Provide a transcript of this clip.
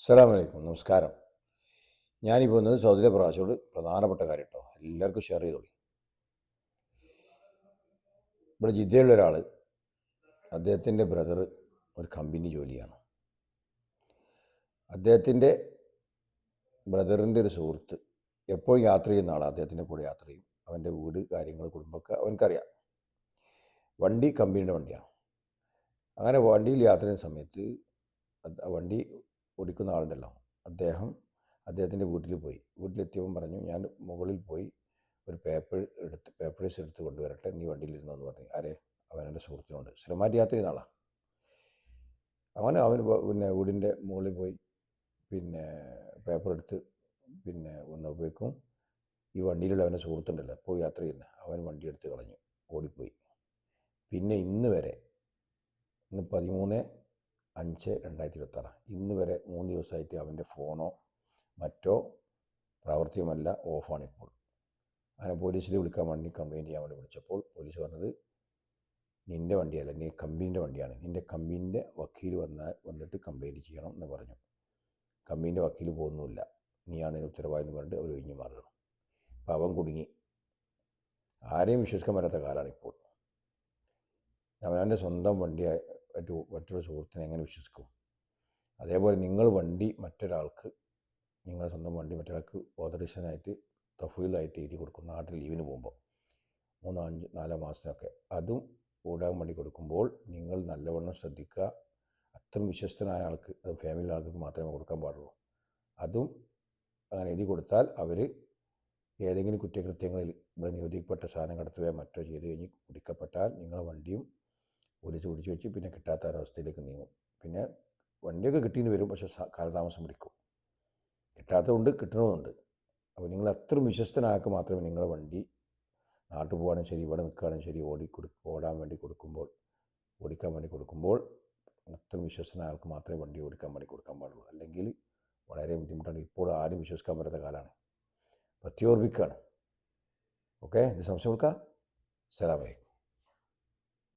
അസ്സലാമു അലൈക്കും, നമസ്കാരം. ഞാനിപ്പോൾ വന്നത് സൗദിയിലെ പ്രവാസിയോട് പ്രധാനപ്പെട്ട കാര്യം കേട്ടോ, എല്ലാവർക്കും ഷെയർ ചെയ്തോളി. ഇവിടെ ജിദ്ദയുള്ള ഒരാൾ, അദ്ദേഹത്തിൻ്റെ ബ്രദർ ഒരു കമ്പനി ജോലിയാണ്. അദ്ദേഹത്തിൻ്റെ ബ്രദറിൻ്റെ ഒരു സുഹൃത്ത് എപ്പോഴും യാത്ര ചെയ്യുന്ന ആളാണ്, അദ്ദേഹത്തിൻ്റെ കൂടെ യാത്ര ചെയ്യും. അവൻ്റെ വീട്, കാര്യങ്ങൾ, കുടുംബമൊക്കെ അവനക്കറിയാം. വണ്ടി കമ്പനിയുടെ വണ്ടിയാണ്. അങ്ങനെ വണ്ടിയിൽ യാത്ര ചെയ്യുന്ന സമയത്ത് വണ്ടി ഓടിക്കുന്ന ആളുണ്ടല്ലോ, അദ്ദേഹത്തിൻ്റെ വീട്ടിൽ പോയി. വീട്ടിലെത്തിയപ്പോൾ പറഞ്ഞു, ഞാൻ മുകളിൽ പോയി ഒരു പേപ്പേഴ്സ് എടുത്ത് കൊണ്ടുവരട്ടെ, നീ വണ്ടിയിലിരുന്നെന്ന് പറഞ്ഞു. ആരെ? അവനെൻ്റെ സുഹൃത്തിനുണ്ട്. സ്ഥിരമായിട്ട് യാത്ര ചെയ്യുന്ന ആളാണ്. അവൻ വീടിൻ്റെ മുകളിൽ പോയി പേപ്പർ എടുത്ത് വന്നപ്പോഴേക്കും ഈ വണ്ടിയിലുള്ള അവൻ്റെ സുഹൃത്തുണ്ടല്ലോ, എപ്പോൾ യാത്ര ചെയ്യുന്ന അവൻ വണ്ടി എടുത്ത് കളഞ്ഞു, ഓടിപ്പോയി. പിന്നെ ഇന്ന് 13/5/2026 ഇന്ന് വരെ 3 ദിവസമായിട്ട് അവൻ്റെ ഫോണോ മറ്റോ പ്രാവർത്തികമല്ല, ഓഫാണിപ്പോൾ. അങ്ങനെ പോലീസിൽ വിളിക്കാൻ വേണ്ടി കംപ്ലയിൻറ്റ് ചെയ്യാൻ വേണ്ടി വിളിച്ചപ്പോൾ പോലീസ് പറഞ്ഞത്, നിൻ്റെ വണ്ടിയല്ല, നീ കമ്പനീൻ്റെ വണ്ടിയാണ്, നിൻ്റെ കമ്പനീൻ്റെ വക്കീൽ വന്നിട്ട് കംപ്ലയിൻറ്റ് ചെയ്യണം എന്ന് പറഞ്ഞു. കമ്പനീൻ്റെ വക്കീൽ പോകുന്നില്ല, നീയാണ് ഇതിന് ഉത്തരവാദിന്ന് പറഞ്ഞിട്ട് അവർ ഒഴിഞ്ഞു മാറുകയാണ്. അപ്പോൾ അവൻ കുടുങ്ങി. ആരെയും വിശ്വസിക്കാൻ പറ്റാത്ത കാലമാണിപ്പോൾ. അവൻ്റെ സ്വന്തം വണ്ടിയായിട്ട് മറ്റൊരു സുഹൃത്തിനെ എങ്ങനെ വിശ്വസിക്കും? അതേപോലെ നിങ്ങളുടെ സ്വന്തം വണ്ടി മറ്റൊരാൾക്ക് ഓതറൈസേഷനായിട്ട് തഫ്വീലായിട്ട് എഴുതി കൊടുക്കും, നാട്ടിൽ ലീവിന് പോകുമ്പോൾ 3-4 മാസത്തിനൊക്കെ. അതും ഓടാൻ വേണ്ടി കൊടുക്കുമ്പോൾ നിങ്ങൾ നല്ലവണ്ണം ശ്രദ്ധിക്കുക. അത്രയും വിശ്വസ്തനായ ആൾക്ക്, അത് ഫാമിലി ആൾക്ക് മാത്രമേ കൊടുക്കാൻ പാടുള്ളൂ. അതും അങ്ങനെ എഴുതി കൊടുത്താൽ അവർ ഏതെങ്കിലും കുറ്റകൃത്യങ്ങളിൽ ഇവിടെ നിരോധിക്കപ്പെട്ട സാധനം കടത്തുകയോ മറ്റോ ചെയ്ത് കഴിഞ്ഞ് പിടിക്കപ്പെട്ടാൽ നിങ്ങളെ വണ്ടിയും പോലീസ് പിടിച്ചു വെച്ച് പിന്നെ കിട്ടാത്ത ഒരവസ്ഥയിലേക്ക് നീങ്ങും. പിന്നെ വണ്ടിയൊക്കെ കിട്ടിയെന്ന് വരും, പക്ഷേ കാലതാമസം പിടിക്കും. കിട്ടാത്തതുകൊണ്ട് കിട്ടണമുണ്ട്. അപ്പോൾ നിങ്ങൾ അത്രയും വിശ്വസ്തനാൾക്ക് മാത്രമേ നിങ്ങളുടെ വണ്ടി നാട്ടിൽ പോകാനും ശരി, ഇവിടെ നിൽക്കുകയാണെങ്കിൽ ശരി, ഓടിക്കാൻ വേണ്ടി കൊടുക്കുമ്പോൾ അത്രയും വിശ്വസ്തനായ ആൾക്ക് മാത്രമേ വണ്ടി ഓടിക്കാൻ വേണ്ടി കൊടുക്കാൻ പാടുള്ളൂ. അല്ലെങ്കിൽ വളരെ ബുദ്ധിമുട്ടാണ്. ഇപ്പോൾ ആരും വിശ്വസിക്കാൻ പറ്റാത്ത കാലമാണ്. പ്രത്യോർപ്പിക്കുകയാണ്. ഓക്കെ, ഇത് സംശയം കൊടുക്കുക. അസ്സലാമു അലൈക്കും.